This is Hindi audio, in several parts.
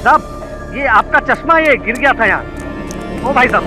साहब, ये आपका चश्मा ये गिर गया था यहाँ। ओ भाई साहब।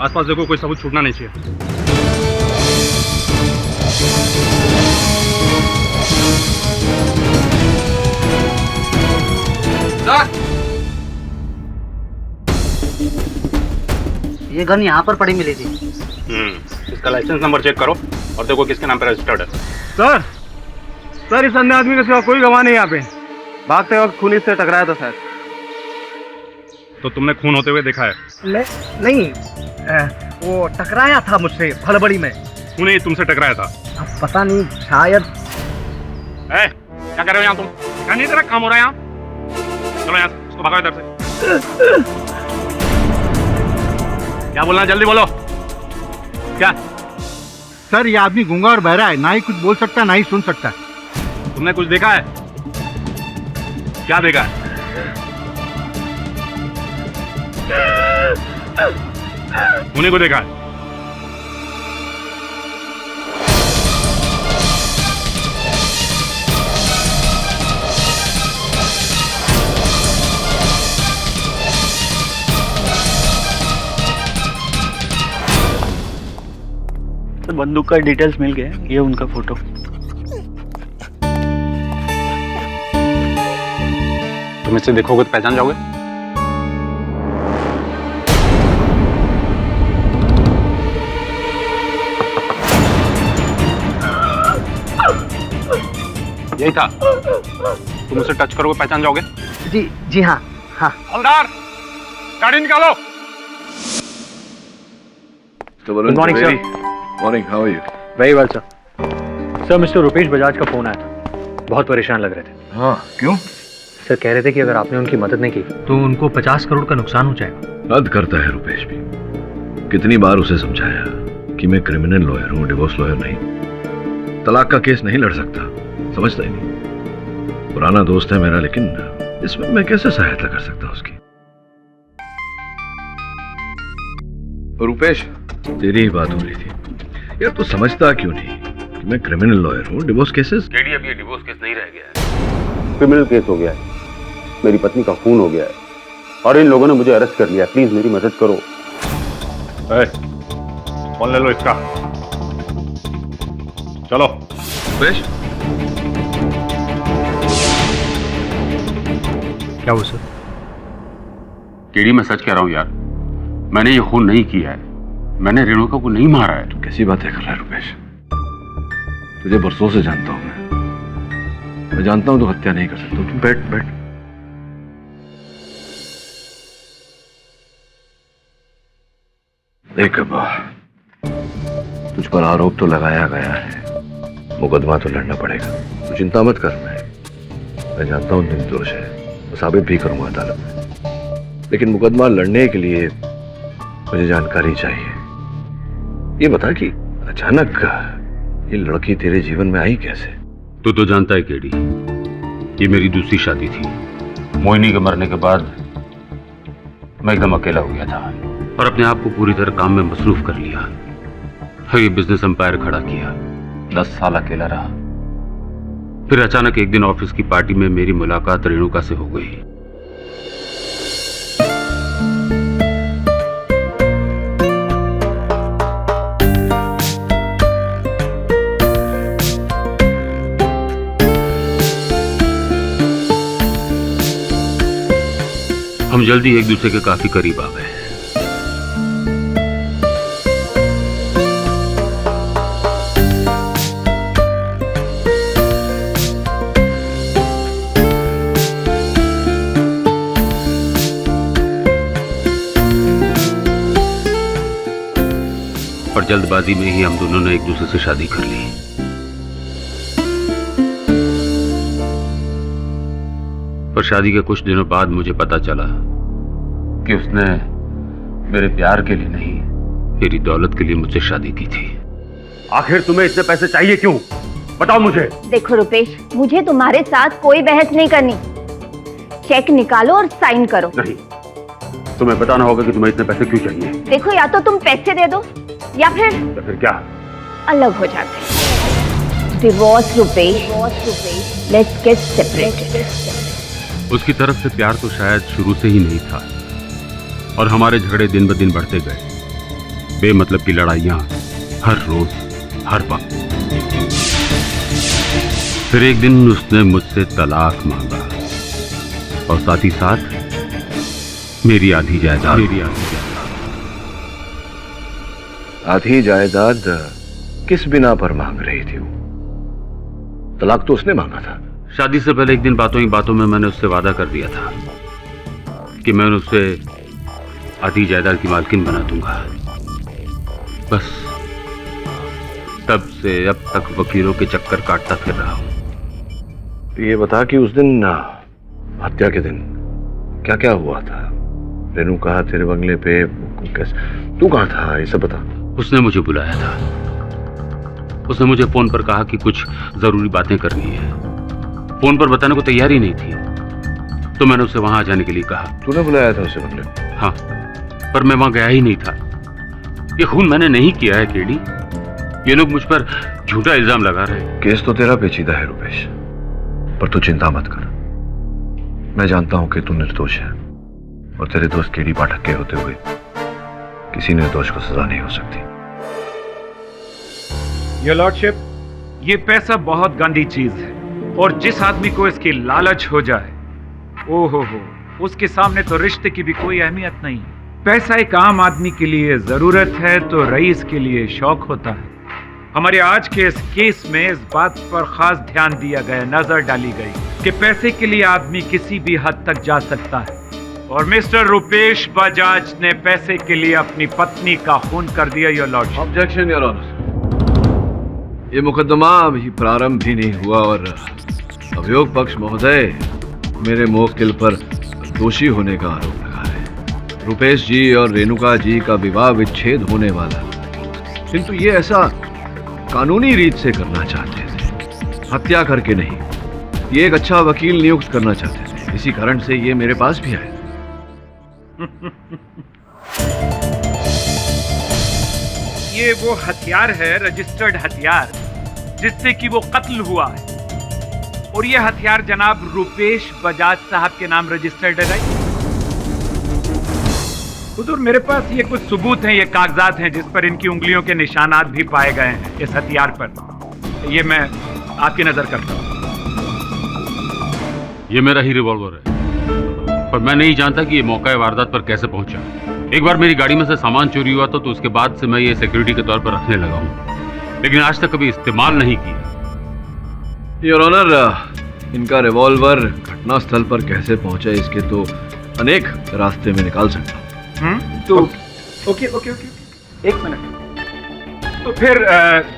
आसपास देखो, कोई सबूत छूटना नहीं चाहिए। ये गन यहाँ पर पड़ी मिली थी। इसका लाइसेंस नंबर चेक करो और देखो किसके नाम पे रजिस्टर्ड है। सर इस अन्य आदमी के सिवा कोई गवाह नहीं यहाँ पे। भागते वक्त खूनी से टकराया था शायद। तो तुमने खून होते हुए देखा है? नहीं, वो टकराया था मुझसे हड़बड़ी में। खूनी तुमसे टकराया था? अब पता नहीं, शायद। क्या कर रहे हो यहाँ तुम? क्या नहीं तेरा काम हो रहा है यहाँ? चलो यहाँ से, उसको भगाओ इधर से। क्या बोलना, जल्दी बोलो। क्या? सर ये आदमी गूंगा और बहरा है, ना ही कुछ बोल सकता ना ही सुन सकता। तुमने कुछ देखा है? क्या देखा है? खूनी को देखा है? तो बंदूक का डिटेल्स मिल गए, ये उनका फोटो। तुम इससे देखोगे तो पहचान जाओगे? यही था। तुम उसे टच करोगे पहचान जाओगे? जी हाँ। हवलदार, गाड़ी निकालो। Good morning sir. Morning, how are you? Very well sir. Sir mister Rupesh Bajaj का फोन आया था, बहुत परेशान लग रहे थे। हाँ, क्यों? सर कह रहे थे कि अगर आपने उनकी मदद नहीं की तो उनको 50 करोड़ का नुकसान हो जाएगा। हद करता है रुपेश भी। कितनी बार उसे समझाया कि मैं क्रिमिनल लॉयर हूँ, डिवोर्स लॉयर नहीं। तलाक का केस नहीं लड़ सकता, समझता ही नहीं। पुराना दोस्त है मेरा, लेकिन इसमें मैं कैसे सहायता कर सकता उसकी? रुपेश, तेरी ही बात हो रही थी यार। तू समझता क्यों नहीं कि मैं क्रिमिनल लॉयर हूँ, डिवोर्स केसेस। केडी, अब ये डिवोर्स केस नहीं रह गया है, क्रिमिनल केस हो गया है। मेरी पत्नी का खून हो गया है और इन लोगों ने मुझे अरेस्ट कर लिया। प्लीज मेरी मदद करो। फोन ले लो इसका। चलो। रुपेश, क्या हुआ सर? केडी, मैं सच कह रहा हूं यार, मैंने ये खून नहीं किया है। मैंने रेणुका को नहीं मारा है। तू कैसी बातें कर रहा है रुपेश? तुझे बरसों से जानता हूं मैं जानता हूं तू हत्या नहीं कर सकता। तुम बैठ। देख अब्बा, तुझ पर आरोप तो लगाया गया है, मुकदमा तो लड़ना पड़ेगा। तू चिंता मत कर। मैं जानता हूं निर्दोष है, मैं साबित भी करूंगा अदालत में। लेकिन मुकदमा लड़ने के लिए मुझे जानकारी चाहिए। ये बता कि अचानक ये लड़की तेरे जीवन में आई कैसे? तू तो जानता है केडी, ये मेरी दूसरी शादी थी। मोहिनी के मरने के बाद मैं एकदम अकेला हो गया था और अपने आप को पूरी तरह काम में मसरूफ कर लिया। ये बिजनेस एम्पायर खड़ा किया, 10 साल अकेला रहा। फिर अचानक एक दिन ऑफिस की पार्टी में मेरी मुलाकात रेणुका से हो गई। हम जल्दी एक दूसरे के काफी करीब आ गए। जल्दबाजी में ही हम दोनों ने एक दूसरे से शादी कर ली। पर शादी के कुछ दिनों बाद मुझे पता चला कि उसने मेरे प्यार के लिए नहीं, मेरी दौलत के लिए मुझसे शादी की थी। आखिर तुम्हें इतने पैसे चाहिए क्यों? बताओ मुझे। देखो रुपेश, मुझे तुम्हारे साथ कोई बहस नहीं करनी। चेक निकालो और साइन करो। नहीं, तुम्हें बताना होगा कि तुम्हें इतने पैसे क्यों चाहिए। देखो, या तो तुम पैसे दे दो या फिर क्या? अलग हो जाते हैं। Divorce Rupesh, let's get separated. उसकी तरफ से प्यार तो शायद शुरू से ही नहीं था और हमारे झगड़े दिन ब दिन बढ़ते गए। बेमतलब की लड़ाइयां हर रोज, हर वक्त। फिर एक दिन उसने मुझसे तलाक मांगा और साथ ही साथ मेरी आधी जायदाद। आधी जायदाद किस बिना पर मांग रही थी वो? तलाक तो उसने मांगा था। शादी से पहले एक दिन बातों ही बातों में मैंने उससे वादा कर दिया था कि मैं उसे आधी जायदाद की मालकिन बना दूंगा। बस तब से अब तक वकीलों के चक्कर काटता फिर रहा हूं। ये बता कि उस दिन हत्या के दिन क्या क्या हुआ था? रेनू कहा तेरे बंगले पे कैसे, तू कहाँ था, ये सब बता। उसने मुझे बुलाया था। उसने मुझे फोन पर कहा कि कुछ जरूरी बातें करनी है। फोन पर बताने को तैयार ही नहीं थी, तो मैंने उसे वहां आ जाने के लिए कहा। तूने बुलाया था उसे बंगले पे? हाँ, पर मैं वहां गया ही नहीं था। ये खून मैंने नहीं किया है केडी। ये लोग मुझ पर झूठा इल्जाम लगा रहे हैं। केस तो तेरा पेचीदा है रुपेश, पर तू चिंता मत कर। मैं जानता हूं कि तू निर्दोष है और तेरे दोस्त केडी पाठक के होते हुए किसी निर्दोष को सजा नहीं हो सकती। योर लॉर्डशिप, ये पैसा बहुत गंदी चीज है और जिस आदमी को इसकी लालच हो जाए, ओहो हो, उसके सामने तो रिश्ते की भी कोई अहमियत नहीं है। पैसा एक आम आदमी के लिए जरूरत है तो रईस के लिए शौक होता है। हमारे आज के इस केस में इस बात पर खास ध्यान दिया गया, नजर डाली गई कि पैसे के लिए आदमी किसी भी हद तक जा सकता है और मिस्टर रुपेश बजाज ने पैसे के लिए अपनी पत्नी का खून कर दिया। Your lordship. Objection your honour. ये मुकदमा अभी प्रारंभ भी नहीं हुआ और अभियोग पक्ष महोदय मेरे मुवक्किल पर दोषी होने का आरोप लगा रहे हैं। रुपेश जी और रेणुका जी का विवाह विच्छेद होने वाला, किंतु ये ऐसा कानूनी रीत से करना चाहते थे, हत्या करके नहीं। ये एक अच्छा वकील नियुक्त करना चाहते थे, इसी कारण से ये मेरे पास भी आए। ये वो हथियार है, रजिस्टर्ड हथियार, जिससे कि वो कत्ल हुआ है और ये हथियार जनाब रुपेश बजाज साहब के नाम रजिस्टर्ड है। राइट हुजूर, मेरे पास ये कुछ सबूत हैं, ये कागजात हैं जिस पर इनकी उंगलियों के निशानात भी पाए गए हैं इस हथियार पर। ये मैं आपकी नजर करता हूं। ये मेरा ही रिवॉल्वर है, पर मैं नहीं जानता कि ये मौका वारदात पर कैसे पहुंचा। एक बार मेरी गाड़ी में से सामान चोरी हुआ था, तो उसके बाद से मैं ये सिक्योरिटी के तौर पर रखने लगा हूं, लेकिन आज तक कभी इस्तेमाल नहीं किया। योर ऑनर, इनका रिवॉल्वर घटनास्थल पर कैसे पहुंचा इसके तो अनेक रास्ते में निकाल सकता हूं। तो ओके, एक मिनट। तो फिर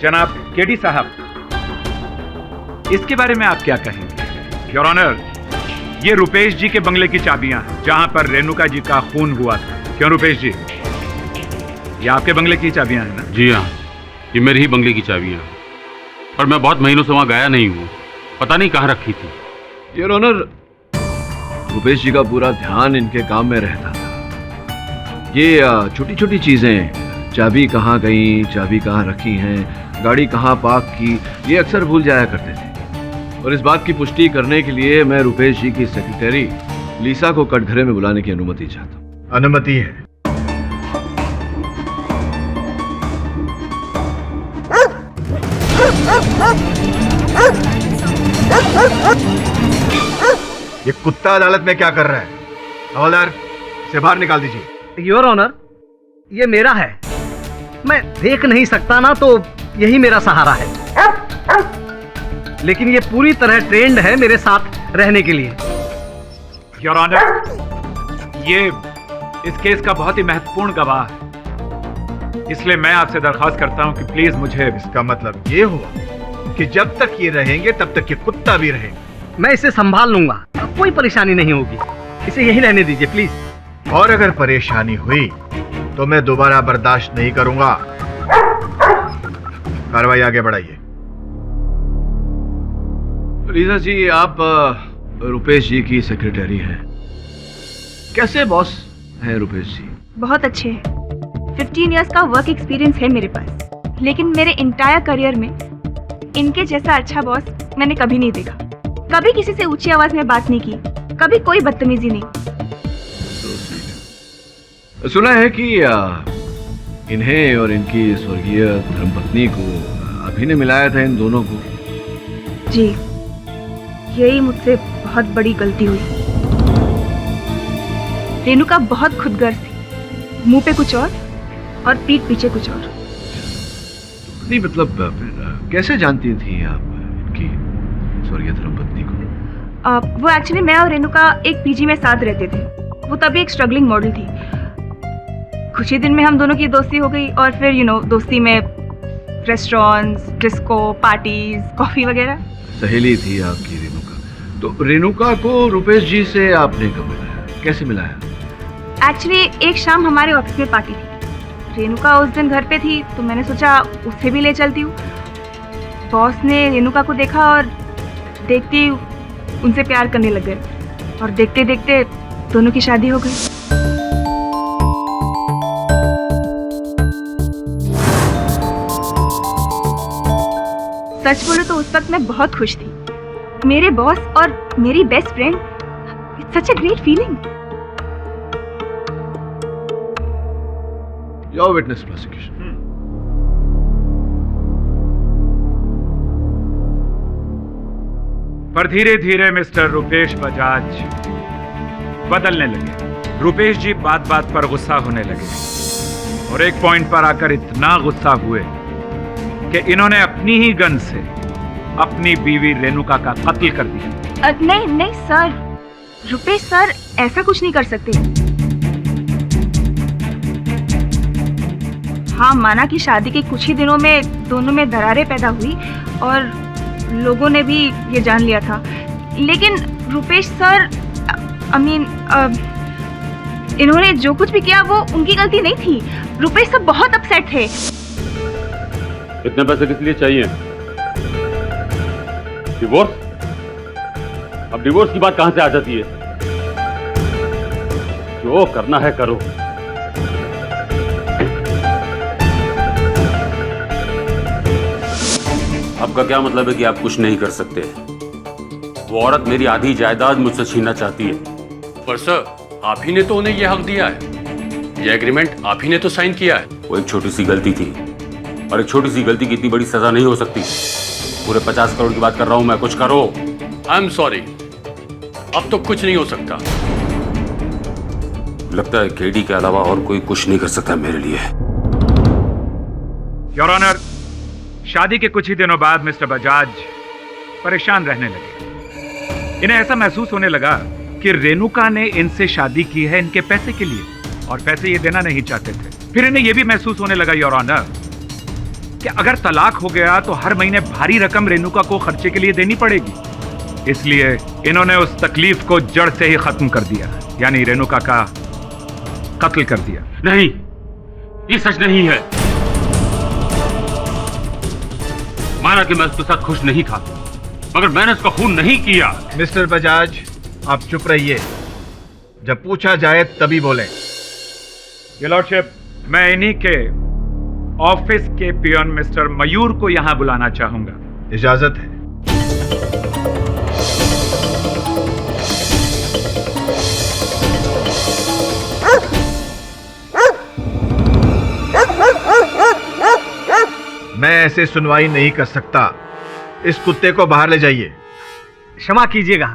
जनाब केडी साहब, इसके बारे में आप क्या कहेंगे? योर ऑनर, ये रुपेश जी के बंगले की चाबियां हैं जहां पर रेणुका जी का खून हुआ था। क्यों रुपेश जी, ये आपके बंगले की चाबियां हैं ना? जी हाँ, ये मेरे ही बंगले की चाबियां हैं, पर मैं बहुत महीनों से वहां गया नहीं हूँ, पता नहीं कहाँ रखी थी। योर ऑनर, रुपेश जी का पूरा ध्यान इनके काम में रहता था। ये छोटी छोटी चीजें, चाबी कहाँ गई, चाबी कहाँ रखी हैं, गाड़ी कहाँ पार्क की, ये अक्सर भूल जाया करते थे। और इस बात की पुष्टि करने के लिए मैं रुपेश जी की सेक्रेटरी लीसा को कटघरे में बुलाने की अनुमति चाहता हूँ। अनुमति है। ये कुत्ता अदालत में क्या कर रहा है? हवलदार, इसे बाहर निकाल दीजिए। योर ऑनर, ये मेरा है, मैं देख नहीं सकता ना, तो यही मेरा सहारा है, लेकिन ये पूरी तरह ट्रेंड है मेरे साथ रहने के लिए। योर ऑनर, ये इस केस का बहुत ही महत्वपूर्ण गवाह है। इसलिए मैं आपसे दरख्वास्त करता हूं कि प्लीज मुझे इसका मतलब ये हुआ कि जब तक ये रहेंगे तब तक ये कुत्ता भी रहेगा। मैं इसे संभाल लूंगा, कोई परेशानी नहीं होगी। इसे यही रहने दीजिए प्लीज। और अगर परेशानी हुई तो मैं दोबारा बर्दाश्त नहीं करूंगा। कार्रवाई आगे बढ़ाइए। रीजा जी, आप रुपेश जी की सेक्रेटरी हैं। कैसे बॉस हैं रुपेश जी? बहुत अच्छे हैं। 15 इयर्स का वर्क एक्सपीरियंस है मेरे पास, लेकिन मेरे इंटायर करियर में इनके जैसा अच्छा बॉस मैंने कभी नहीं देखा। कभी किसी से ऊंची आवाज में बात नहीं की, कभी कोई बदतमीजी नहीं। सुना है कि इन्हें और इनकी स्वर्गीय धर्मपत्नी को अभी ने मिलाया था इन दोनों को। जी, यही मुझसे बहुत बड़ी गलती हुई। रेणुका बहुत खुदगर्ज थी, मुंह पे कुछ और पीठ पीछे कुछ और। नहीं मतलब फिर कैसे जानती थी आप इनकी स्वर्गीय धर्मपत्नी को? वो एक्चुअली मैं और रेणुका एक पीजी में साथ रहते थे। वो तभी एक स्ट्रगलिंग मॉडल थी। कुछ ही दिन में हम दोनों की दोस्ती हो गई और फिर दोस्ती में रेस्टोरेंट्स, डिस्को, पार्टीज, कॉफी वगैरह। सहेली थी आपकी रेणुका। तो रेणुका को रुपेश जी से आपने कब मिलाया, कैसे मिलाया? एक्चुअली एक शाम हमारे ऑफिस में पार्टी थी। रेणुका उस दिन घर पे थी तो मैंने सोचा उसे भी ले चलती हूँ। बॉस ने रेणुका को देखा और देखते ही उनसे प्यार करने लग गए और देखते देखते दोनों की शादी हो गई। सच बोलो तो उस वक्त मैं बहुत खुश थी। मेरे बॉस और मेरी best friend, it's such a great feeling. Your witness prosecution. पर धीरे धीरे मिस्टर रुपेश बजाज बदलने लगे। रुपेश जी बात बात पर गुस्सा होने लगे और एक पॉइंट पर आकर इतना गुस्सा हुए कि इन्होंने अपनी ही गन से अपनी बीवी रेणुका का कत्ल कर दिया। नहीं नहीं सर, रुपेश सर ऐसा कुछ नहीं कर सकते। हाँ, माना कि शादी के कुछ ही दिनों में दोनों में दरारें पैदा हुई और लोगों ने भी ये जान लिया था, लेकिन रुपेश सर इन्होंने जो कुछ भी किया वो उनकी गलती नहीं थी। रुपेश सर बहुत अपसेट थे। इतने पैसे किस लिए चाहिए? डिवोर्स? अब डिवोर्स की बात कहां से आ जाती है? जो करना है करो। आपका क्या मतलब है कि आप कुछ नहीं कर सकते? वो औरत मेरी आधी जायदाद मुझसे छीनना चाहती है। पर सर, आप ही ने तो उन्हें यह हक दिया है। यह एग्रीमेंट आप ही ने तो साइन किया है। वो एक छोटी सी गलती थी और एक छोटी सी गलती की इतनी बड़ी सजा नहीं हो सकती। पूरे 50 करोड़ की बात कर रहा हूं मैं, कुछ करो। आई एम सॉरी, अब तो कुछ नहीं हो सकता। लगता है केडी के अलावा और कोई कुछ नहीं कर सकता मेरे लिए। योर ऑनर, शादी के कुछ ही दिनों बाद मिस्टर बजाज परेशान रहने लगे। इन्हें ऐसा महसूस होने लगा कि रेणुका ने इनसे शादी की है इनके पैसे के लिए और पैसे ये देना नहीं चाहते थे। फिर इन्हें यह भी महसूस होने लगा योर ऑनर कि अगर तलाक हो गया तो हर महीने भारी रकम रेणुका को खर्चे के लिए देनी पड़ेगी। इसलिए इन्होंने उस तकलीफ को जड़ से ही खत्म कर दिया, यानी रेणुका का कत्ल कर दिया। नहीं, ये सच नहीं है। माना कि मैं उसके साथ खुश नहीं था, मगर मैंने उसका खून नहीं किया। मिस्टर बजाज, आप चुप रहिए। जब पूछा जाए तभी बोले। ये लॉर्डशिप, मैं इन्हीं के ऑफिस के पियन मिस्टर मयूर को यहां बुलाना चाहूंगा। इजाजत है। मैं ऐसे सुनवाई नहीं कर सकता। इस कुत्ते को बाहर ले जाइए। क्षमा कीजिएगा,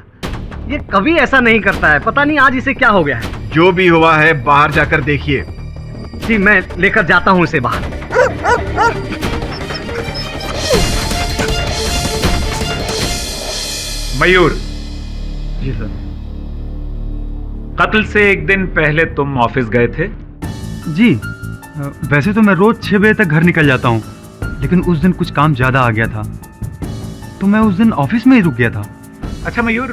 ये कभी ऐसा नहीं करता है। पता नहीं आज इसे क्या हो गया है। जो भी हुआ है बाहर जाकर देखिए। जी, मैं लेकर जाता हूं इसे बाहर। मयूर। जी सर। कत्ल से एक दिन पहले तुम ऑफिस गए थे? जी, वैसे तो मैं रोज 6 बजे तक घर निकल जाता हूँ, लेकिन उस दिन कुछ काम ज्यादा आ गया था तो मैं उस दिन ऑफिस में ही रुक गया था। अच्छा मयूर,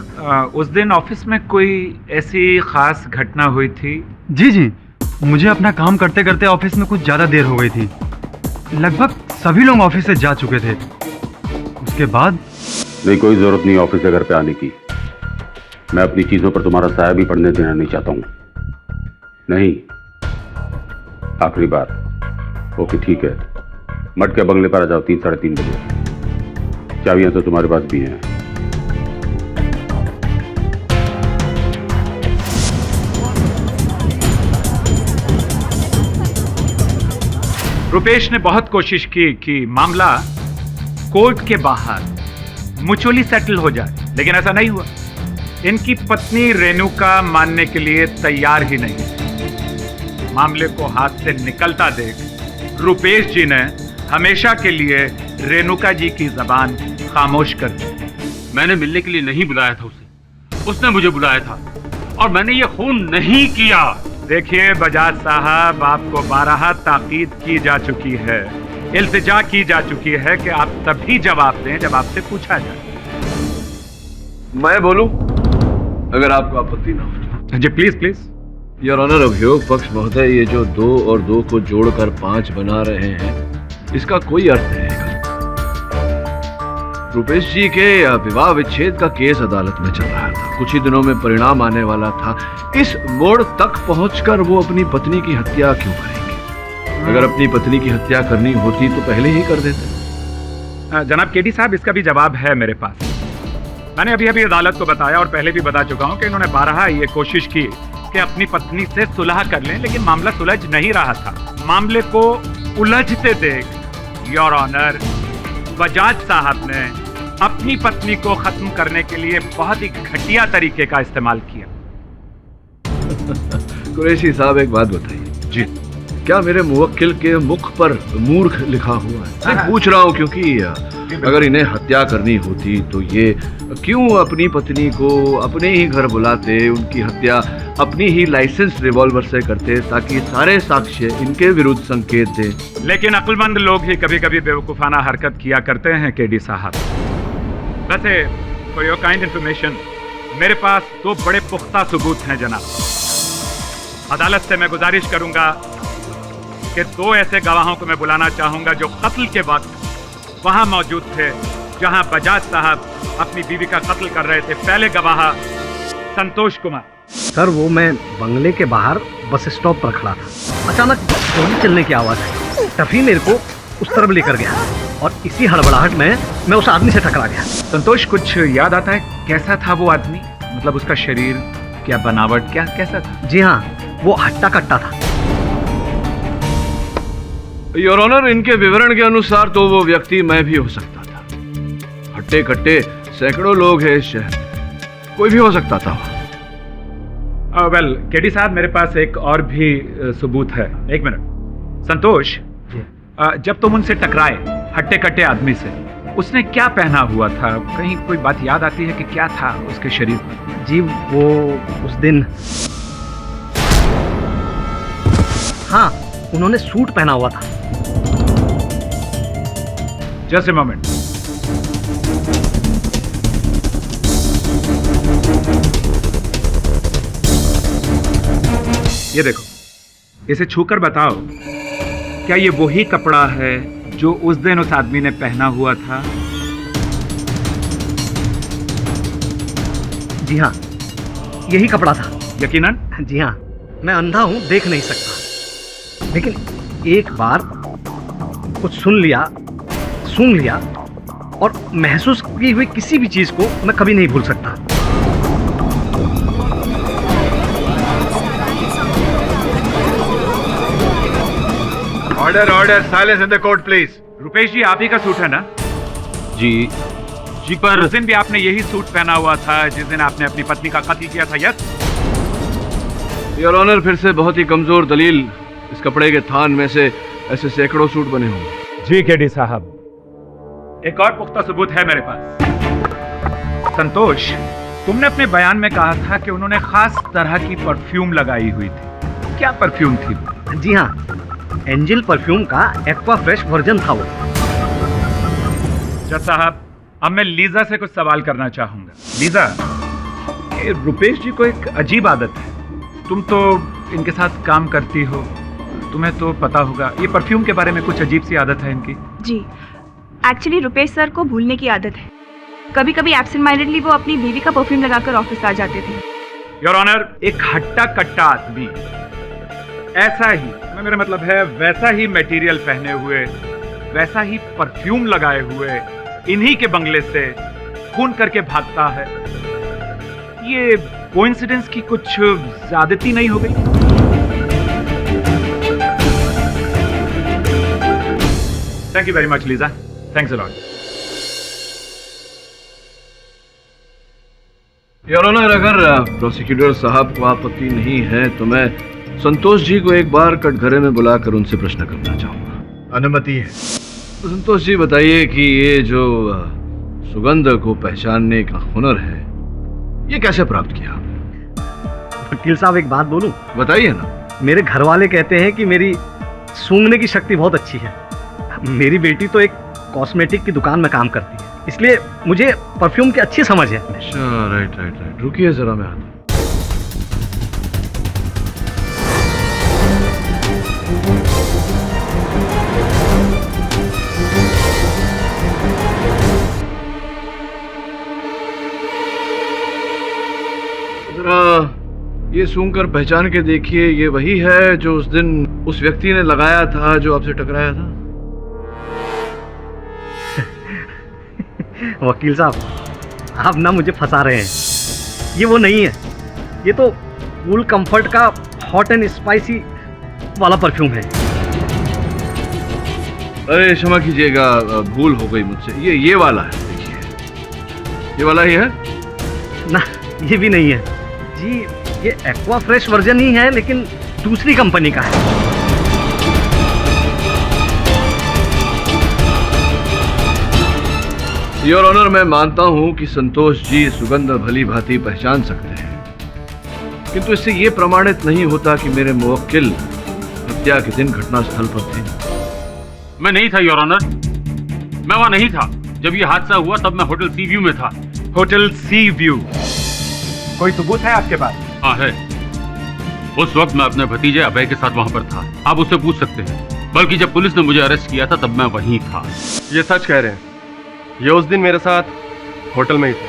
उस दिन ऑफिस में कोई ऐसी खास घटना हुई थी? जी, मुझे अपना काम करते करते ऑफिस में कुछ ज्यादा देर हो गई थी। लगभग सभी लोग ऑफिस से जा चुके थे। उसके बाद नहीं, कोई जरूरत नहीं ऑफिस से घर पे आने की। मैं अपनी चीजों पर तुम्हारा साया भी पड़ने देना नहीं चाहता हूँ। नहीं, आखिरी बार। ओके ठीक है, मट के बंगले पर आ जाओ 3 साढ़े 3 बजे। चाबियां तो तुम्हारे पास भी हैं। रुपेश ने बहुत कोशिश की कि मामला कोर्ट के बाहर म्यूचुअली सेटल हो जाए, लेकिन ऐसा नहीं हुआ। इनकी पत्नी रेणुका मानने के लिए तैयार ही नहीं। मामले को हाथ से निकलता देख रुपेश जी ने हमेशा के लिए रेणुका जी की जबान खामोश कर दी। मैंने मिलने के लिए नहीं बुलाया था उसे, उसने मुझे बुलाया था और मैंने ये खून नहीं किया। देखिए बजाज साहब, आपको 12 ताकीद की जा चुकी है, इल्तिजा की जा चुकी है कि आप तभी जवाब दें जब आपसे पूछा जाए। मैं बोलूं अगर आपको आपत्ति ना हो। जी प्लीज प्लीज। योर ऑनर, अभियोग पक्ष महोदय, ये जो 2 और 2 को जोड़कर 5 बना रहे हैं, इसका कोई अर्थ नहीं है। रुपेश जी के विवाह विच्छेद का केस अदालत में चल रहा था, कुछ ही दिनों में परिणाम आने वाला था। इस मोड़ तक पहुंचकर वो अपनी पत्नी की हत्या क्यों करेंगे? अगर अपनी पत्नी की हत्या करनी होती तो पहले ही कर देते। जनाब केडी साहब, इसका भी जवाब है मेरे पास। मैंने अभी अभी अदालत को बताया और पहले भी बता चुका हूं कि इन्होंने 12 ये कोशिश की कि अपनी पत्नी से सुलह कर लें, लेकिन मामला सुलझ नहीं रहा था। मामले को उलझते देख योर ऑनर, बजाज साहब ने अपनी पत्नी को खत्म करने के लिए बहुत ही घटिया तरीके का इस्तेमाल किया। कुरैशी साहब, एक बात बताइए जी, क्या मेरे मुवक्किल के मुख पर मूर्ख लिखा हुआ है? मैं पूछ रहा हूँ क्योंकि अगर इन्हें हत्या करनी होती तो ये क्यों अपनी पत्नी को अपने ही घर बुलाते, उनकी हत्या अपनी ही लाइसेंस रिवॉल्वर से करते ताकि सारे साक्ष्य इनके विरुद्ध संकेत दें। लेकिन अक्लमंद लोग ही कभी कभी बेवकूफाना हरकत किया करते हैं केडी साहब। वैसे फॉर योर काइंड इंफॉर्मेशन, मेरे पास 2 बड़े पुख्ता सबूत हैं जनाब। अदालत से मैं गुजारिश करूंगा कि 2 ऐसे गवाहों को मैं बुलाना चाहूंगा जो कत्ल के वक्त वहां मौजूद थे जहां बजाज साहब अपनी बीवी का कत्ल कर रहे थे। पहले गवाह संतोष कुमार। सर, वो मैं बंगले के बाहर बस स्टॉप पर खड़ा था। अचानक गोली चलने की आवाज आई। टफी मेरे को उस तरफ लेकर गया और इसी हड़बड़ाहट में मैं उस आदमी से टकरा गया। संतोष, कुछ याद आता है कैसा था वो आदमी? मतलब उसका शरीर, क्या बनावट, क्या कैसा था? जी हाँ, वो हट्टा कट्टा था। योर ऑनर, इनके विवरण के अनुसार तो वो व्यक्ति मैं भी हो सकता था। हट्टे कट्टे सैकड़ों लोग हैं इस शहर, कोई भी हो सकता था। वेल केडी साहब, मेरे पास एक और भी सबूत है। एक मिनट संतोष, जब तुम उनसे टकराए हट्टे कट्टे आदमी से, उसने क्या पहना हुआ था? कहीं कोई बात याद आती है कि क्या था उसके शरीर पर? जी, वो उस दिन, हाँ, उन्होंने सूट पहना हुआ था। Just a moment. ये देखो, इसे छूकर बताओ, क्या ये वही कपड़ा है जो उस दिन उस आदमी ने पहना हुआ था? जी हाँ, यही कपड़ा था। यकीनन? जी हाँ, मैं अंधा हूं, देख नहीं सकता, लेकिन एक बार कुछ सुन लिया, सूंघ लिया और महसूस की हुई किसी भी चीज को मैं कभी नहीं भूल सकता। Order order, silence in the court please. Rupesh ji, आप ही का सूट है ना? जी पर उस दिन भी आपने यही सूट पहना हुआ था जिस दिन आपने अपनी पत्नी का कत्ल किया था? यस योर ऑनर, फिर से बहुत ही कमजोर दलील। इस कपड़े के थान में से ऐसे सैकड़ों सूट बने होंगे। जी केडी साहब, एक और पुख्ता सबूत है मेरे पास। संतोष, तुमने अपने बयान में कहा था कि उन्होंने खास तरह की परफ्यूम लगाई हुई थी। क्या परफ्यूम थी? जी हाँ, एंजल परफ्यूम का एक्वा फ्रेश वर्जन था वो। जज साहब, अब मैं लीजा से कुछ सवाल करना चाहूंगा। लीजा, ये रुपेश जी को एक अजीब आदत है। तुम तो इनके साथ काम करती हो, तुम्हें तो पता होगा ये परफ्यूम के बारे में कुछ अजीब सी आदत है इनकी। जी, एक्चुअली रुपेश सर को भूलने की आदत है। कभी कभी एब्सेंट माइंडेडली वो अपनी बीवी का परफ्यूम लगाकर ऑफिस आ जाते थे। योर ऑनर, एक हट्टा कट्टा आदमी ऐसा ही, मेरा मतलब है वैसा ही मटेरियल पहने हुए, वैसा ही परफ्यूम लगाए हुए इन्हीं के बंगले से खून करके भागता है। ये कोइंसिडेंस की कुछ ज्यादती नहीं हो गई? Thank you very much Lisa, thanks a lot. Your honour, अगर प्रोसिक्यूटर साहब को आपत्ति नहीं है तो मैं संतोष जी को एक बार कटघरे में बुलाकर उनसे प्रश्न करना चाहूंगा। अनुमति है। तो संतोष जी बताइए कि ये जो सुगंध को पहचानने का हुनर है, ये कैसे प्राप्त किया? वकील साहब एक बात बोलूं? बताइए ना। मेरे घर वाले कहते हैं कि मेरी सूंघने की शक्ति बहुत अच्छी है। मेरी बेटी तो एक कॉस्मेटिक की दुकान में काम करती है, इसलिए मुझे परफ्यूम की अच्छी समझ है। अच्छा, राइट राइट राइट, रुकिए जरा, मैं आता हूं। ये सूंघकर पहचान के देखिए, ये वही है जो उस दिन उस व्यक्ति ने लगाया था जो आपसे टकराया था? वकील साहब, आप ना मुझे फंसा रहे हैं। ये वो नहीं है, ये तो कूल कंफर्ट का हॉट एंड स्पाइसी वाला परफ्यूम है। अरे क्षमा कीजिएगा, भूल हो गई मुझसे। ये वाला है, देखिए, ये वाला ही है ना? ये भी नहीं है जी, ये एक्वा फ्रेश वर्जन ही है, लेकिन दूसरी कंपनी का है। योर ऑनर, मैं मानता हूं कि संतोष जी सुगंध भली भांति पहचान सकते हैं, किंतु इससे यह प्रमाणित नहीं होता कि मेरे मुवक्किल हत्या के दिन घटनास्थल पर थे। मैं नहीं था योर ऑनर, मैं वहां नहीं था। जब ये हादसा हुआ तब मैं होटल सी व्यू में था। होटल सी व्यू? कोई सबूत है आपके पास? हाँ है। उस वक्त मैं अपने भतीजे अभय के साथ वहां पर था, आप उससे पूछ सकते हैं। बल्कि जब पुलिस ने मुझे अरेस्ट किया था तब मैं वहीं था। ये सच कह रहे हैं, ये उस दिन मेरे साथ होटल में ही थे।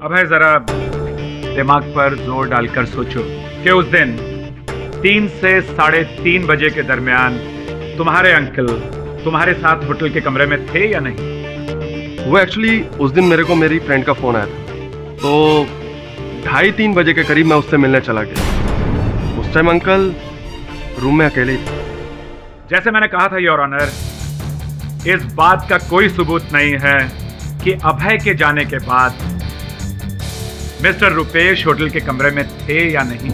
अभय, जरा दिमाग पर जोर डालकर सोचो कि उस दिन 3 से 3:30 बजे के दरमियान तुम्हारे अंकल तुम्हारे साथ होटल के कमरे में थे या नहीं? वो एक्चुअली उस दिन मेरे को मेरी फ्रेंड का फोन आया था, तो 2:30-3 बजे के करीब मैं उससे मिलने चला गया। उस टाइम अंकल रूम में अकेले थे। जैसे मैंने कहा था योर ऑनर, इस बात का कोई सबूत नहीं है कि अभय के जाने के बाद मिस्टर रुपेश होटल के कमरे में थे या नहीं।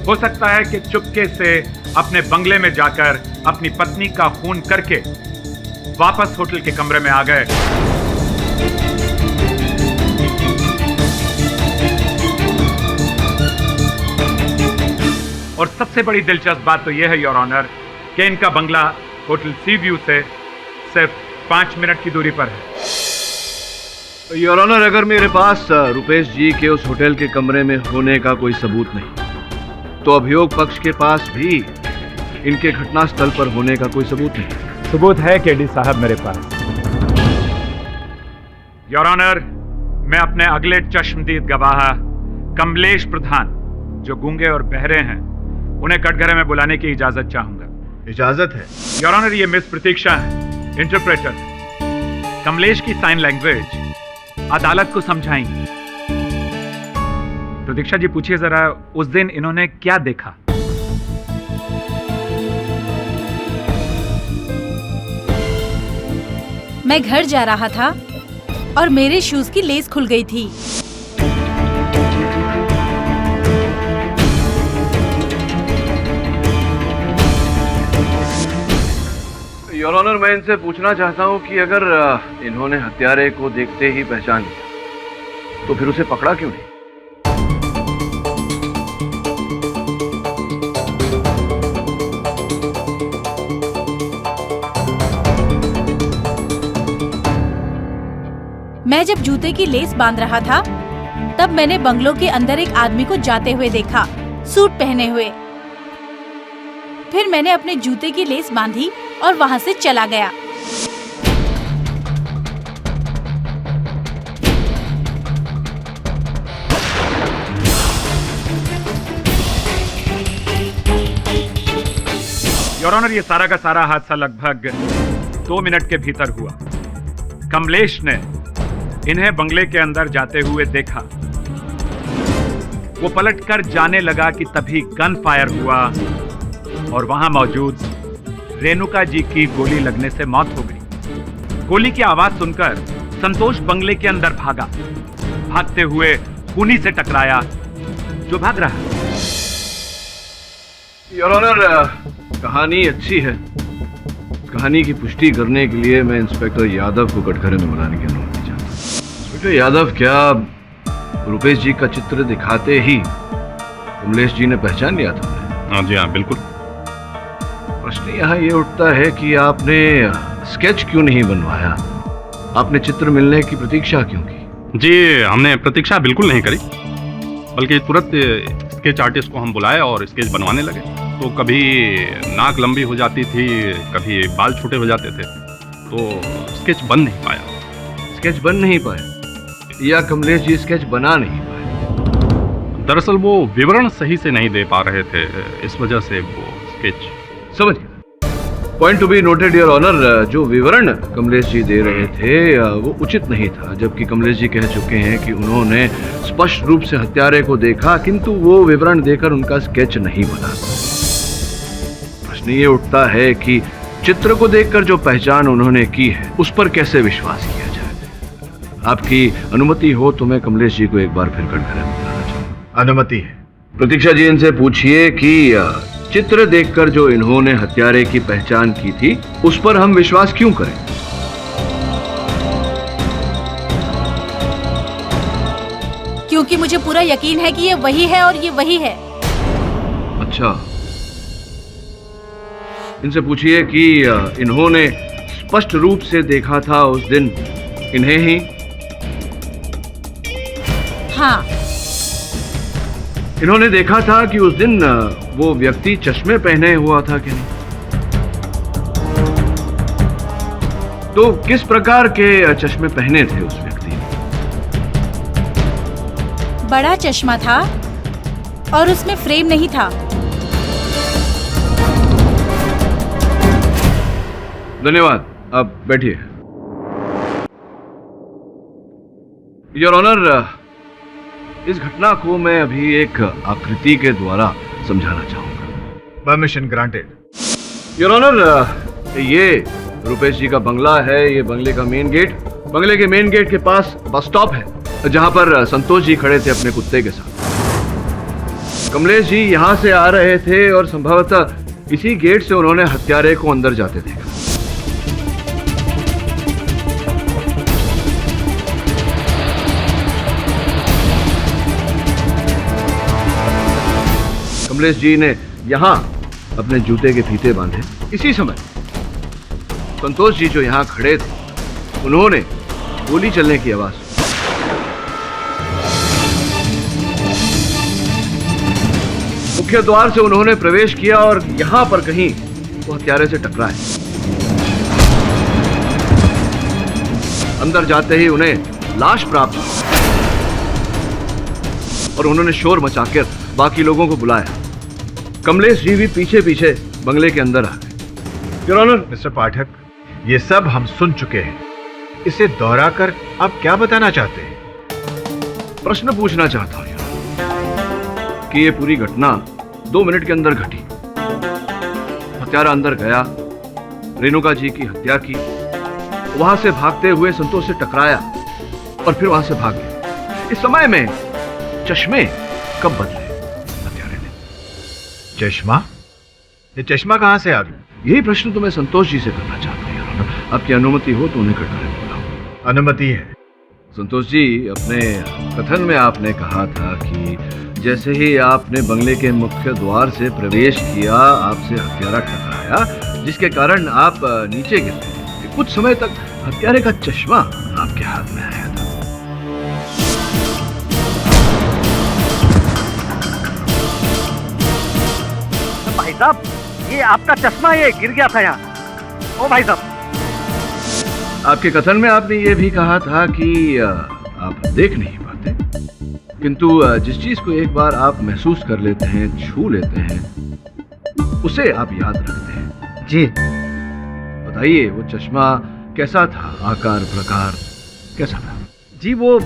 हो सकता है कि चुपके से अपने बंगले में जाकर अपनी पत्नी का खून करके वापस होटल के कमरे में आ गए। और सबसे बड़ी दिलचस्प बात तो यह है योर ऑनर कि इनका बंगला होटल सी व्यू से सिर्फ 5 मिनट की दूरी पर है। योर ऑनर, अगर मेरे पास रुपेश जी के उस होटल के कमरे में होने का कोई सबूत नहीं, तो अभियोग पक्ष के पास भी इनके घटनास्थल पर होने का कोई सबूत नहीं। सबूत है केडी साहब मेरे पास। योर ऑनर, मैं अपने अगले चश्मदीद गवाह कमलेश प्रधान, जो गूंगे और बहरे हैं, उन्हें कटघरे में बुलाने की इजाजत चाहूंगा। इजाजत है? योर ऑनर, ये मिस प्रतीक्षा है, इंटरप्रेटर। कमलेश की साइन लैंग्वेज अदालत को समझाएंगी। प्रतीक्षा जी, पूछिए जरा, उस दिन इन्होंने क्या देखा? मैं घर जा रहा था और मेरे शूज की लेस खुल गई थी। योर ऑनर, मैं इनसे पूछना चाहता हूं कि अगर इन्होंने हत्यारे को देखते ही पहचान लिया तो फिर उसे पकड़ा क्यों नहीं? मैं जब जूते की लेस बांध रहा था तब मैंने बंगलों के अंदर एक आदमी को जाते हुए देखा, सूट पहने हुए। फिर मैंने अपने जूते की लेस बांधी और वहाँ से चला गया। योर ऑनर, ये सारा का सारा हादसा लगभग 2 मिनट के भीतर हुआ। कमलेश ने इन्हें बंगले के अंदर जाते हुए देखा। वो पलटकर जाने लगा कि तभी गन फायर हुआ और वहां मौजूद रेणुका जी की गोली लगने से मौत हो गई। गोली की आवाज सुनकर संतोष बंगले के अंदर भागा। भागते हुए खूनी से टकराया जो भाग रहा। योर ऑनर, कहानी अच्छी है। कहानी की पुष्टि करने के लिए मैं इंस्पेक्टर यादव को कटघरे में बुलाने की अनुमति चाहता हूं। इंस्पेक्टर यादव, क्या रुपेश जी का चित्र दिखाते ही कमलेश जी ने पहचान लिया था उन्हें? हाँ जी, हाँ बिल्कुल। प्रश्न यहाँ ये उठता है कि आपने स्केच क्यों नहीं बनवाया? आपने चित्र मिलने की प्रतीक्षा क्यों की? जी, हमने प्रतीक्षा बिल्कुल नहीं करी, बल्कि तुरंत स्केच आर्टिस्ट को हम बुलाए और स्केच बनवाने लगे। तो कभी नाक लंबी हो जाती थी, कभी बाल छोटे हो जाते थे, तो स्केच बन नहीं पाया। स्केच बन नहीं पाया या कमलेश जी स्केच बना नहीं पाए? दरअसल वो विवरण सही से नहीं दे पा रहे थे, इस वजह से वो स्केच। समझ गया। Point to be noted your honour, जो विवरण कमलेश जी दे रहे थे वो उचित नहीं था, जबकि कमलेश जी कह चुके हैं कि उन्होंने स्पष्ट रूप से हत्यारे को देखा, किंतु वो विवरण देकर उनका स्केच नहीं बना। प्रश्न ये उठता है कि चित्र को देखकर जो पहचान उन्होंने की है उस पर कैसे विश्वास किया जाए। आपकी अनुमति हो तो मैं कमलेश जी को एक बार फिर कटघरे में बुलाना चाहूंगा। अनुमति है। प्रतीक्षा जी, इनसे पूछिए कि चित्र देखकर जो इन्होंने हत्यारे की पहचान की थी उस पर हम विश्वास क्यों करें? क्योंकि मुझे पूरा यकीन है कि ये वही है और ये वही है। अच्छा, इनसे पूछिए कि इन्होंने स्पष्ट रूप से देखा था उस दिन इन्हें ही? हाँ। इन्होंने देखा था कि उस दिन वो व्यक्ति चश्मे पहने हुआ था कि नहीं? तो किस प्रकार के चश्मे पहने थे उस व्यक्ति ने? बड़ा चश्मा था और उसमें फ्रेम नहीं था। धन्यवाद, आप बैठिए। योर ऑनर, इस घटना को मैं अभी एक आकृति के द्वारा समझाना चाहूंगा। Permission granted. योर ऑनर, ये रुपेश जी का बंगला है। ये बंगले का मेन गेट, बंगले के मेन गेट के पास बस स्टॉप है जहां पर संतोष जी खड़े थे अपने कुत्ते के साथ। कमलेश जी यहां से आ रहे थे और संभवतः इसी गेट से उन्होंने हत्यारे को अंदर जाते देखा। कमलेश जी ने यहां अपने जूते के फीते बांधे। इसी समय संतोष जी जो यहां खड़े थे उन्होंने गोली चलने की आवाज सुनी। मुख्य द्वार से उन्होंने प्रवेश किया और यहां पर कहीं वो हत्यारे से टकराए। अंदर जाते ही उन्हें लाश प्राप्त हुई और उन्होंने शोर मचाकर बाकी लोगों को बुलाया। कमलेश जी भी पीछे पीछे बंगले के अंदर आ गए। योर ऑनर, मिस्टर पाठक, ये सब हम सुन चुके हैं। इसे दोहराकर आप क्या बताना चाहते हैं? प्रश्न पूछना चाहता हूं कि ये पूरी घटना 2 मिनट के अंदर घटी। हत्यारा अंदर गया, रेणुका जी की हत्या की, वहां से भागते हुए संतोष से टकराया और फिर वहां से भाग गया। इस समय में चश्मे कब बदले हत्यारे ने? चश्मा? ये चश्मा कहां से आ गया? यही प्रश्न तो मैं संतोष जी से करना चाहता हूँ। आपकी अनुमति हो तो उन्हें कटघरे में बुलाऊं। अनुमति है। संतोश जी, अपने कथन में आपने कहा था कि जैसे ही आपने बंगले के मुख्य द्वार से प्रवेश किया आपसे हत्यारा टकराया, जिसके कारण आप नीचे गिर गए। कुछ समय तक हत्यारे का चश्मा आपके हाथ में आया था। भाई साहब, ये आपका चश्मा ये गिर गया था यहाँ। ओ भाई साहब, आपके कथन में आपने ये भी कहा था कि आप देख नहीं पाते, किंतु जिस चीज को एक बार आप महसूस कर लेते हैं, छू लेते हैं, उसे आप याद रखते हैं। जी बताइए, वो चश्मा कैसा था? आकार प्रकार कैसा था? जी, वो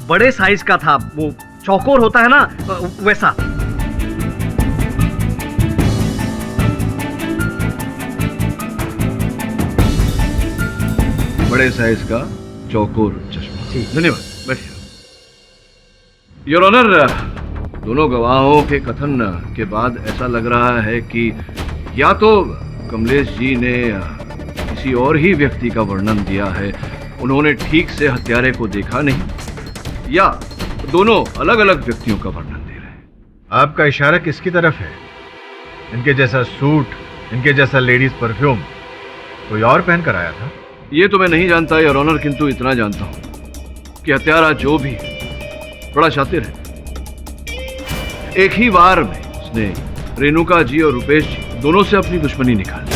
बड़े साइज का था, वो चौकोर होता है ना, वैसा। बड़े साइज का चौकोर चश्मा। जी धन्यवाद, बैठिए। योर ऑनर, दोनों गवाहों के कथन के बाद ऐसा लग रहा है कि या तो कमलेश जी ने किसी और ही व्यक्ति का वर्णन दिया है, उन्होंने ठीक से हत्यारे को देखा नहीं, या दोनों अलग अलग व्यक्तियों का वर्णन दे रहे हैं। आपका इशारा किसकी तरफ है? इनके जैसा सूट, इनके जैसा लेडीज परफ्यूम कोई और पहन कर आया था? ये तो मैं नहीं जानता योर ऑनर, किंतु इतना जानता हूं कि हत्यारा जो भी है बड़ा शातिर है। एक ही बार में उसने रेणुका जी और रुपेश जी दोनों से अपनी दुश्मनी निकाल ली।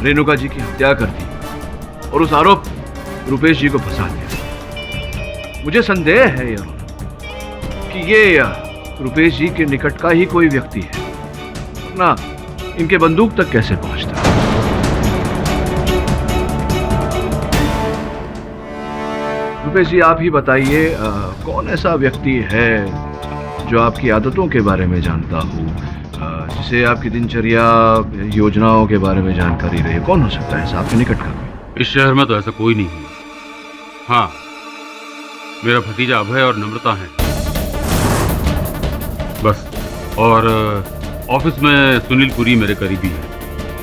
रेणुका जी की हत्या कर दी और उस आरोप रुपेश जी को फंसा दिया। मुझे संदेह है यार कि ये रुपेश जी के निकट का ही कोई व्यक्ति है, ना इनके बंदूक तक कैसे पहुंचता। रुपेश जी, आप ही बताइए, कौन ऐसा व्यक्ति है जो आपकी आदतों के बारे में जानता हो, जिसे आपकी दिनचर्या योजनाओं के बारे में जानकारी रही? कौन हो सकता है ऐसा आपके निकट का? इस शहर में तो ऐसा कोई नहीं है। हाँ, मेरा भतीजा अभय और नम्रता है बस। और ऑफिस में सुनील पुरी मेरे करीबी है।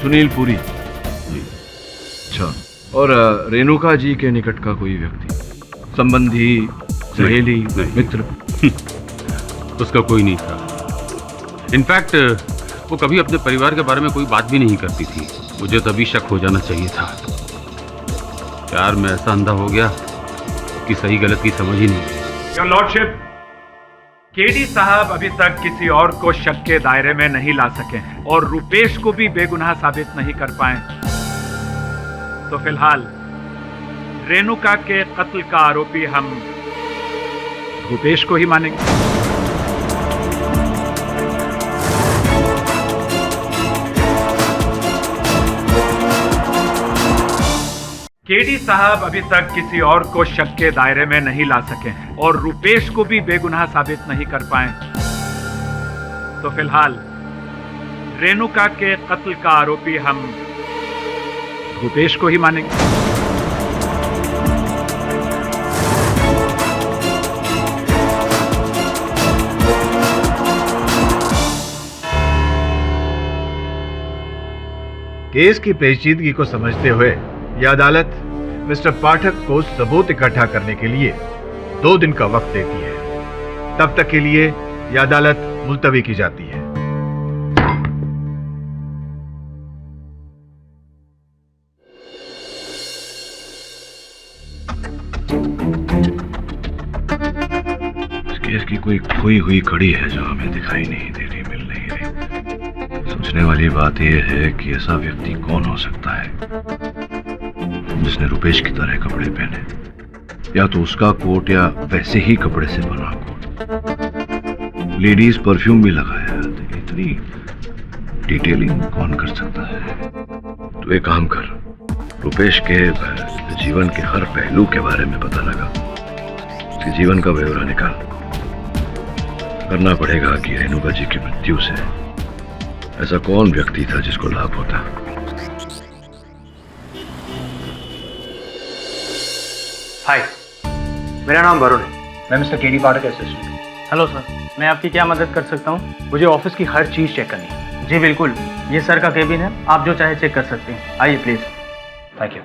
सुनील पुरी जी, अच्छा। और रेणुका जी के निकट का कोई व्यक्ति, संबंधी, सहेली, मित्र? उसका कोई नहीं था। इनफैक्ट वो कभी अपने परिवार के बारे में कोई बात भी नहीं करती थी। मुझे तभी शक हो जाना चाहिए था। प्यार में ऐसा अंधा हो गया कि सही गलत की समझ ही नहीं। योर लॉर्डशिप, केडी साहब अभी तक किसी और को शक के दायरे में नहीं ला सके हैं और रुपेश को भी बेगुनाह साबित नहीं कर पाए। तो फिलहाल रेणुका के कत्ल का आरोपी हम रुपेश को ही मानेंगे। केडी साहब अभी तक किसी और को शक के दायरे में नहीं ला सके हैं और रुपेश को भी बेगुनाह साबित नहीं कर पाए। तो फिलहाल रेणुका के कत्ल का आरोपी हम रुपेश को ही मानेंगे। केस की पेचीदगी को समझते हुए यह अदालत मिस्टर पाठक को सबूत इकट्ठा करने के लिए 2 दिन का वक्त देती है। तब तक के लिए यह अदालत मुलतवी की जाती है। इस केस की कोई खोई हुई कड़ी है जो हमें दिखाई नहीं दे रही, मिल नहीं रही। सोचने वाली बात यह है कि ऐसा व्यक्ति कौन हो सकता है जिसने रुपेश की तरह कपड़े पहने, या तो उसका कोट या वैसे ही कपड़े से बना कोट, लेडीज परफ्यूम भी लगाया। इतनी डिटेलिंग कौन कर सकता है? तो एक काम कर, रुपेश के जीवन के हर पहलू के बारे में पता लगा, उसके जीवन का ब्यौरा निकाल। करना पड़ेगा कि रेणुका जी की मृत्यु से ऐसा कौन व्यक्ति था जिसको लाभ होता। हाय, मेरा नाम वरुण है। मैं मिस्टर केडी पाठक असिस्टेंट। हेलो सर, मैं आपकी क्या मदद कर सकता हूँ? मुझे ऑफिस की हर चीज़ चेक करनी है। जी बिल्कुल, ये सर का केबिन है, आप जो चाहे चेक कर सकते हैं। आइए प्लीज़। Thank you.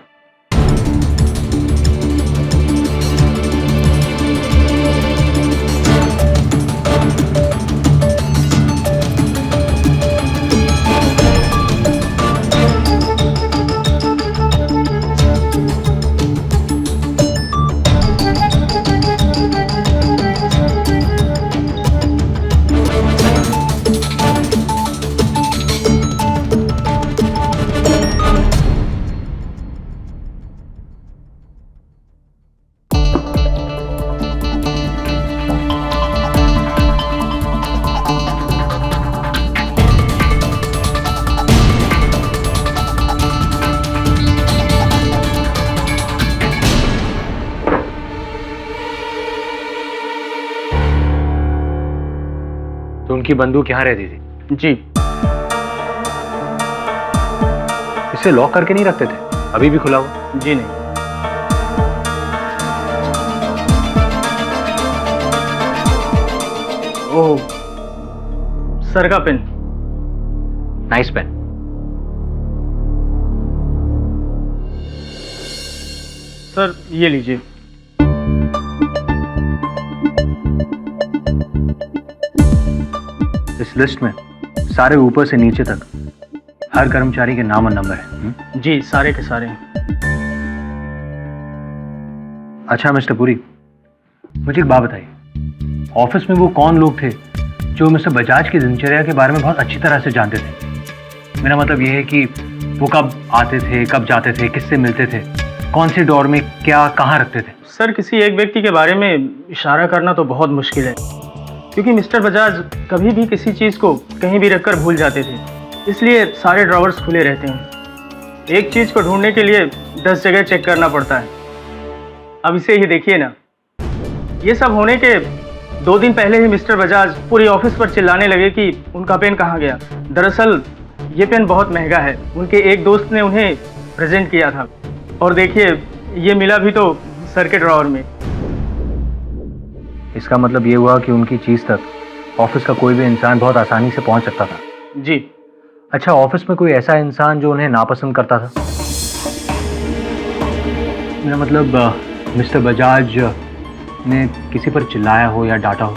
तो उनकी बंदूक यहाँ रहती थी? जी। इसे लॉक करके नहीं रखते थे? अभी भी खुला हुआ? जी नहीं। ओह, सर का पेन। Nice pen. सर ये लीजिए। इस लिस्ट में सारे ऊपर से नीचे तक हर कर्मचारी के नाम और नंबर है। जी, सारे के सारे। अच्छा मिस्टर पुरी, मुझे एक बात बताइए, ऑफिस में वो कौन लोग थे जो मिस्टर बजाज की दिनचर्या के बारे में बहुत अच्छी तरह से जानते थे? मेरा मतलब ये है कि वो कब आते थे, कब जाते थे, किससे मिलते थे, कौन से डोर में क्या कहाँ रखते थे? सर, किसी एक व्यक्ति के बारे में इशारा करना तो बहुत मुश्किल है, क्योंकि मिस्टर बजाज कभी भी किसी चीज़ को कहीं भी रखकर भूल जाते थे, इसलिए सारे ड्रॉवर्स खुले रहते हैं। एक चीज़ को ढूंढने के लिए 10 जगह चेक करना पड़ता है। अब इसे ही देखिए ना, ये सब होने के 2 दिन पहले ही मिस्टर बजाज पूरी ऑफिस पर चिल्लाने लगे कि उनका पेन कहाँ गया। दरअसल ये पेन बहुत महंगा है, उनके एक दोस्त ने उन्हें प्रेजेंट किया था, और देखिए ये मिला भी तो सर के ड्रॉवर में। इसका मतलब ये हुआ कि उनकी चीज़ तक ऑफिस का कोई भी इंसान बहुत आसानी से पहुंच सकता था? जी। अच्छा, ऑफिस में कोई ऐसा इंसान जो उन्हें नापसंद करता था? मेरा मतलब मिस्टर बजाज ने किसी पर चिल्लाया हो या डांटा हो,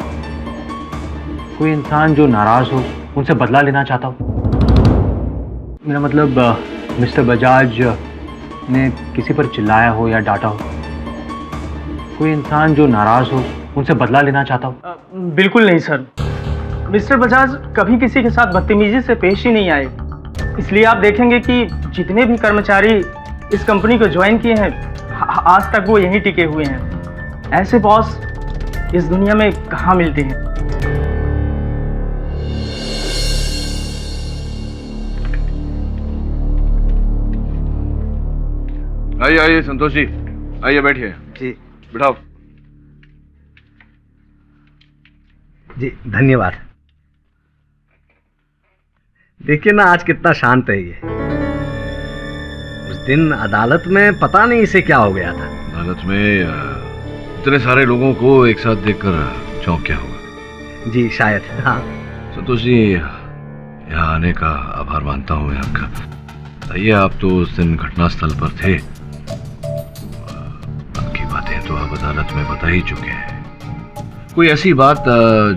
कोई इंसान जो नाराज हो, उनसे बदला लेना चाहता हो? मेरा मतलब मिस्टर बजाज ने किसी पर चिल्लाया हो या डांटा हो, कोई इंसान जो नाराज हो, उनसे बदला लेना चाहता हो? बिल्कुल नहीं सर, मिस्टर बजाज कभी किसी के साथ बदतमीजी से पेश ही नहीं आए। इसलिए आप देखेंगे कि जितने भी कर्मचारी इस कंपनी को ज्वाइन किए हैं, आज तक वो यहीं टिके हुए हैं। ऐसे बॉस इस दुनिया में कहाँ मिलते हैं? आइए आइए संतोष जी, आइए बैठिए। जी बिठाओ। जी धन्यवाद। देखिए ना, आज कितना शांत है ये। उस दिन अदालत में पता नहीं इसे क्या हो गया था। अदालत में इतने सारे लोगों को एक साथ देखकर चौंक गया होगा। जी शायद। हाँ संतोष जी, यहाँ आने का आभार मानता हूँ मैं आपका। बताइए, आप तो उस दिन घटनास्थल पर थे, बाकी बातें तो आप अदालत में बता ही चुके हैं। कोई ऐसी बात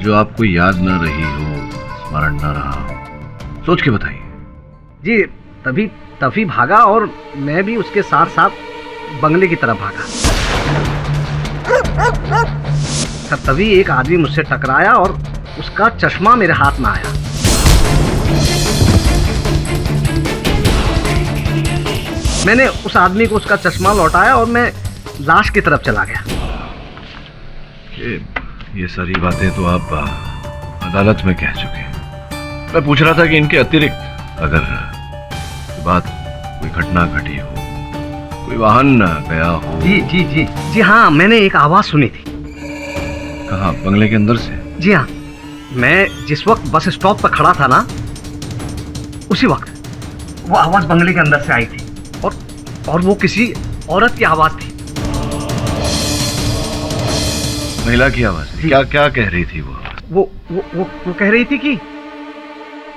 जो आपको याद ना रही हो, स्मरण ना रहा हो, सोच के बताइए। जी तभी भागा, और मैं भी उसके साथ साथ बंगले की तरफ भागा। तभी एक आदमी मुझसे टकराया और उसका चश्मा मेरे हाथ में आया। मैंने उस आदमी को उसका चश्मा लौटाया और मैं लाश की तरफ चला गया। ये सारी बातें तो आप अदालत में कह चुके हैं। मैं पूछ रहा था कि इनके अतिरिक्त अगर बात कोई घटना घटी हो, कोई वाहन गया हो। जी हाँ, मैंने एक आवाज सुनी थी। कहाँ? बंगले के अंदर से? जी हाँ, मैं जिस वक्त बस स्टॉप पर खड़ा था ना, उसी वक्त वो आवाज बंगले के अंदर से आई थी, और वो किसी औरत की आवाज थी। महिला की आवाज? क्या कह रही थी वो? वो कह रही थी कि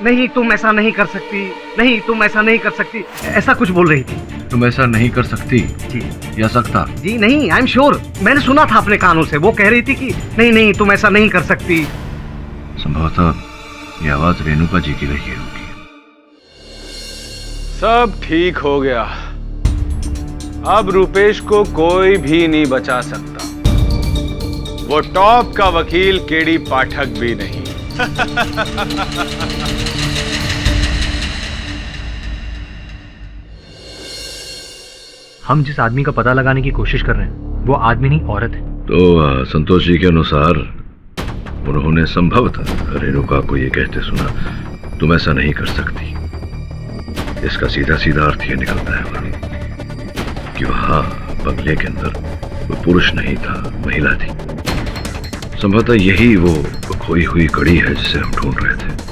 नहीं तुम ऐसा नहीं कर सकती, नहीं तुम ऐसा नहीं कर सकती, ऐसा कुछ बोल रही थी। तुम ऐसा नहीं कर सकती? जी। या सकता? जी नहीं, आई एम श्योर, मैंने सुना था अपने कानों से। वो कह रही थी कि नहीं तुम ऐसा नहीं कर सकती। संभवतः ये आवाज रेणुका जी की रही होगी। सब ठीक हो गया, अब रुपेश को कोई भी नहीं बचा सकता। वो टॉप का वकील केडी पाठक भी नहीं। हम जिस आदमी का पता लगाने की कोशिश कर रहे हैं वो आदमी नहीं, औरत है। तो संतोष जी के अनुसार उन्होंने संभवतः रेणुका को ये कहते सुना, तुम ऐसा नहीं कर सकती। इसका सीधा सीधा अर्थ ये निकलता है वरुण, कि वहां बंगले के अंदर कोई पुरुष नहीं था, महिला थी। संभवतः यही वो खोई हुई कड़ी है जिसे हम ढूंढ रहे थे।